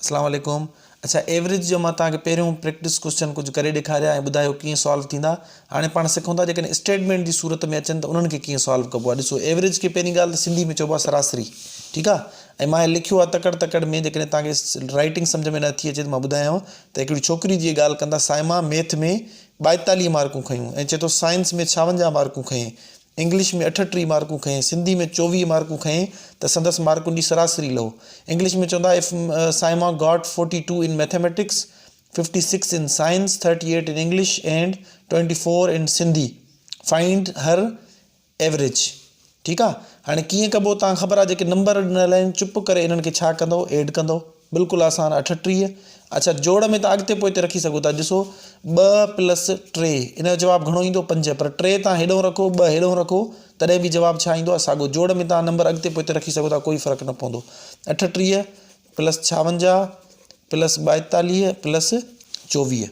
अस्सलाम वालेकुम। अच्छा, एवरेज जो मां तव्हांखे पहिरियों प्रैक्टिस क्वेश्चन कुछ करे ॾेखारिया ऐं ॿुधायो कीअं सॉल्व थींदा। हाणे पाण सिखूं था जेकॾहिं स्टेटमेंट जी सूरत में अचनि त उन्हनि खे कीअं सॉल्व कबो आहे। ॾिसो, एवरेज खे पहिरीं ॻाल्हि त सिंधी में चइबो आहे सरासरी, ठीकु आहे। ऐं मां लिखियो आहे तकड़ तकड़ में, जेकॾहिं तव्हांखे राइटिंग सम्झ में नथी अचे त मां ॿुधायांव त हिकिड़ी छोकिरी जी ॻाल्हि कंदा। साइमा मैथ में 42 मार्कूं खयूं ऐं चए थो साइंस में 56 मार्कूं खयईं, इंग्लिश में 38 मार्कूं खयईं, सिंधी में 24 मार्कूं खयईं, त संदसि मार्कुनि जी सरासरी लहो। इंग्लिश में चवंदा if Saima got 42 in mathematics, 56 in science, 38 in English and 24 in Sindhi, find her average. ठीकु आहे। हाणे कीअं कबो तव्हां ख़बर आहे, जेके नंबर ॾिनल आहिनि चुप करे इन्हनि खे छा कंदो, ऐड कंदो। बिल्कुलु आसान, 38। अच्छा, जोड़ में तव्हां अॻिते पोइते रखी सघो था। ॾिसो, 2 + 3 इन जो जवाबु घणो ईंदो, 5, पर 3 तव्हां हेॾो रखो, 2 हेॾो रखो, तॾहिं बि जवाबु छा ईंदो आहे, साॻियो। जोड़ में तव्हां नंबर अॻिते पोइते रखी सघो था, कोई फ़र्क़ु न पवंदो। 38 + 56 + 42 + 24।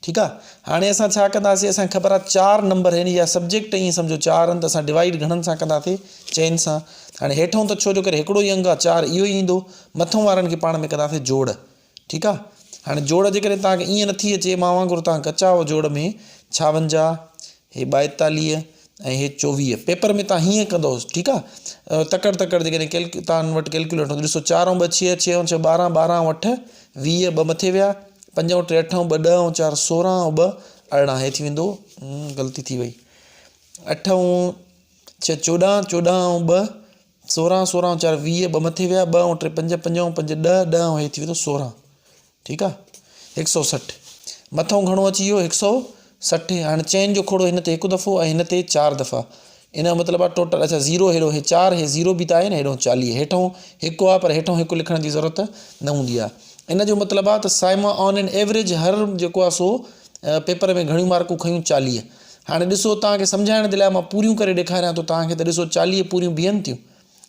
ठीकु आहे। हाणे असां छा कंदासीं, असांखे ख़बर आहे 4 नंबर आहिनि, या सब्जेक्ट ईअं सम्झो 4 आहिनि, त असां डिवाइड घणनि सां कंदासीं, चइनि सां। हाणे हेठों त छो जो करे हिकिड़ो ई अंग आहे, 4 इहो ई ईंदो। मथों वारनि खे पाण में कंदासीं जोड़। ठीकु आहे। हाणे जोड़ जेकॾहिं तव्हांखे ईअं नथी अचे, मां वांगुरु तव्हां कचाओ जोड़ में 56, हे 42 ऐं हे 24। पेपर में तव्हां हीअं कंदोसि, ठीकु आहे। तकड़ तकड़ जेकॾहिं तव्हां वटि कैलकुलेटर हूंदो, ॾिसो 4 × 2 = 6, 6 × 6 = 12, 12 × 8 = 20, 2 मथे विया, 5 × 3 = 8, 2 ॾह, 4 = 16, 2 18, हे थी वेंदो, ग़लती थी वई, 8 × 6 = 14, 14 × 2 = 16, 16 × 4 = 20, 2 मथे विया, 2 × 3 = 5, 5 × 5 = 10, 10, हे थी वेंदो 16। ठीकु आहे। 160 मथों घणो अची वियो, 160। हाणे चइनि जो खोड़ो हिन ते हिकु दफ़ो ऐं हिन ते 4 दफ़ा, इन जो मतिलबु आहे टोटल। अच्छा, 0 हेॾो, हे 4, हे 0 बि त आहे न, हेॾो 40, हेठों हिकु आहे पर हेठों हिकु लिखण जी ज़रूरत न हूंदी आहे। इन जो मतिलबु आहे त साइमा ऑन एन एवरेज हर जेको आहे सो पेपर में घणियूं मार्कूं खयूं, 40। हाणे ॾिसो, तव्हांखे सम्झाइण जे लाइ मां पूरियूं करे ॾेखारियां थो तव्हांखे, त ॾिसो 40 पूरियूं बीहनि थियूं।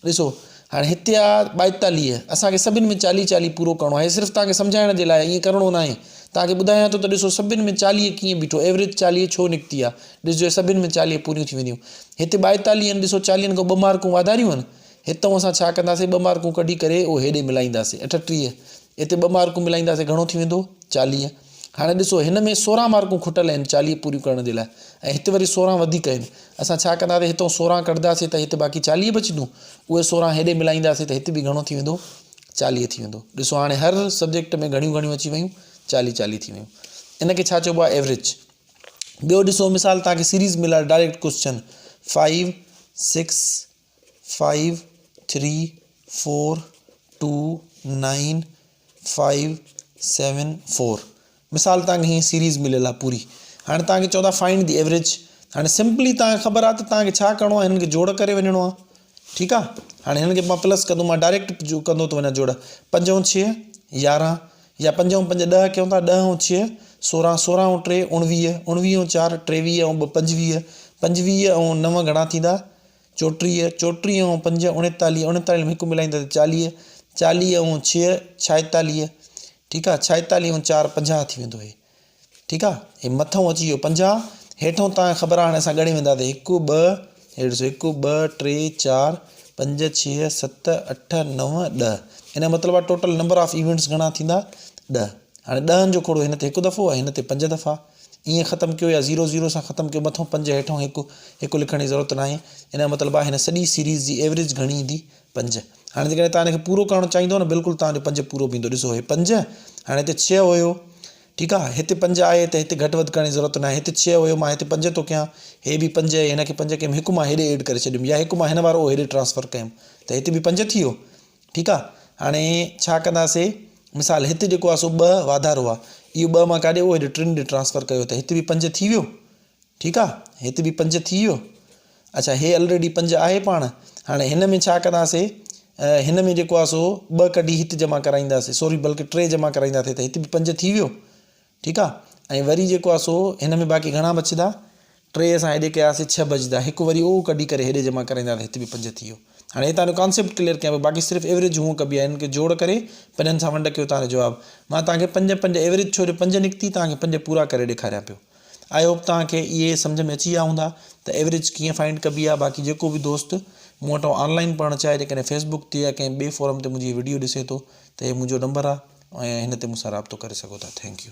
ॾिसो, हाणे हिते आहे 42, असांखे सभिनि में 40 40 पूरो करिणो आहे। सिर्फ़ु तव्हांखे सम्झाइण जे लाइ, ईअं करिणो न आहे। तव्हांखे ॿुधायां थो त ॾिसो, सभिनि में 40 कीअं बीठो, एवरेज 40 छो निकिती आहे, ॾिसजो सभिनि में 40 पूरियूं थी वेंदियूं। हिते 42 आहिनि, ॾिसो 40 खां 2 मार्कूं वाधारियूं आहिनि। हितां असां छा कंदासीं, 2 मार्कूं कढी करे उहो हेॾे मिलाईंदासीं, 38। हिते 2 मार्कूं मिलाईंदासीं, घणो थी वेंदो, 40। हाणे ॾिसो, हिन में 16 मार्कूं खुटल आहिनि 40 पूरियूं करण जे लाइ, ऐं हिते वरी 16 वधीक आहिनि। असां छा कंदासीं, हितां 16 कढंदासीं त हिते बाक़ी 40 बचंदूं, उहे 16 हेॾे मिलाईंदासीं त हिते बि घणो थी वेंदो, 40 थी वेंदो। ॾिसो, हाणे हर सब्जेक्ट में घणियूं घणियूं अची वियूं, 40 40 थी वियूं। इन खे छा चइबो आहे, एवरेज। ॿियो ॾिसो, मिसाल तव्हांखे सीरीज़ मिला डायरेक्ट क्वेश्चन 5 6 5 3 4 2 9 5 7 4। मिसाल तव्हांखे हीअं सीरीज़ मिलियल आहे पूरी। हाणे तव्हांखे चवंदा फाइंड द एवरेज। हाणे सिंपली तव्हांखे ख़बर आहे त तव्हांखे छा करिणो आहे, हिननि खे जोड़ करे वञिणो आहे। ठीकु आहे। हाणे हिननि खे मां प्लस कंदो, मां डायरेक्ट जो कंदो थो वञा जोड़। 5 × 6 = 11, या 5 × 5 = 10 कयूं था, 10 × 6 = 16, 16 × 3 = 19, 19 × 4 = 23, ऐं 2 = 25, 25 ऐं 9 घणा थींदा, 34, 34 ऐं 5 = 39, 39 में हिकु मिलाईंदासीं 40, 40 ऐं 6 = 46। ठीकु आहे। 46 ऐं 4 = 50 थी वेंदो हे। ठीकु आहे। हे मथों अची वियो 50, हेठों तव्हांखे ख़बर आहे। हाणे असां ॻणे वेंदासीं, 1 2, हे ॾिसो, 1 2 3 4 5 6 7 8 9 10। इन जो मतिलबु आहे टोटल नंबर ऑफ इवेंट्स घणा थींदा, 10। हाणे 10 जो खोड़ो हिन ते हिकु दफ़ो ऐं हिन ते 5 दफ़ा, ईअं ख़तमु कयो, या 0 0 सां ख़तमु कयो। मथों 5, हेठों हिकु लिखण जी ज़रूरत न आहे। इन जो मतिलबु आहे हिन सॼी सीरीज़ जी एवरेज घणी ईंदी, 5। हाणे जेकॾहिं तव्हां हिनखे पूरो करणु चाहींदो न, बिल्कुलु तव्हांजो 5 पूरो बीहंदो। ॾिसो, हे 5, हाणे हिते 6 हुयो, ठीकु आहे। हिते 5 आहे त हिते घटि वधि करण जी ज़रूरत न आहे। हिते 6 हुयो, मां हिते 5 थो कयां, हे बि 5, हिन खे 5 कयुमि, हिकु मां हेॾे एड करे छॾियुमि, या हिकु मां हिन वारो हेॾे ट्रांसफर कयुमि, त हिते बि 5 थी वियो। ठीकु आहे। हाणे छा कंदासीं, मिसाल हिते जेको आहे सो 2 वाधारो आहे, इहो 2 मां काॾे, उहो हेॾे 3 ॾे ट्रांसफर कयो, त हिते बि 5 थी वियो। ठीकु आहे। हिते बि 5 थी वियो। अच्छा, हे ऑलरेडी 5 आहे पाण। हाणे हिन में छा कंदासीं, हिन में जेको आहे सो 2 कढी हिते जमा कराईंदासीं, सॉरी बल्कि 3 जमा कराईंदासीं, त हिते बि 5 थी वियो। ठीकु आहे। ऐं वरी जेको आहे सो हिन में बाक़ी घणा बचंदा, 3 असां हेॾे कयासीं, 6 बचंदा, हिकु वरी उहो कढी करे हेॾे जमा कराईंदासीं, हिते बि 5 थी वियो। हाणे तव्हांजो कॉन्सेप्ट क्लियर कयां पियो, बाक़ी सिर्फ़ु एवरेज हूअं कबी आहे, हिन खे जोड़ करे 5 सां वंड कयो तव्हांजो जवाबु। मां तव्हांखे 5 5 एवरेज छो जो 5 निकिती, तव्हांखे 5 पूरा करे ॾेखारियां पियो। आई होप तव्हांखे इहे सम्झ में अची विया हूंदा त एवरेज कीअं फाइंड कबी आहे। बाक़ी जेको बि दोस्त मूं वटां ऑनलाइन पढ़णु चाहे, जेकॾहिं फेसबुक ते या कंहिं ॿिए फॉरम ते मुंहिंजी वीडियो ॾिसे थो, त हे मुंहिंजो नंबर आहे, ऐं हिन ते मूंसां राब्तो करे सघो था। Thank U.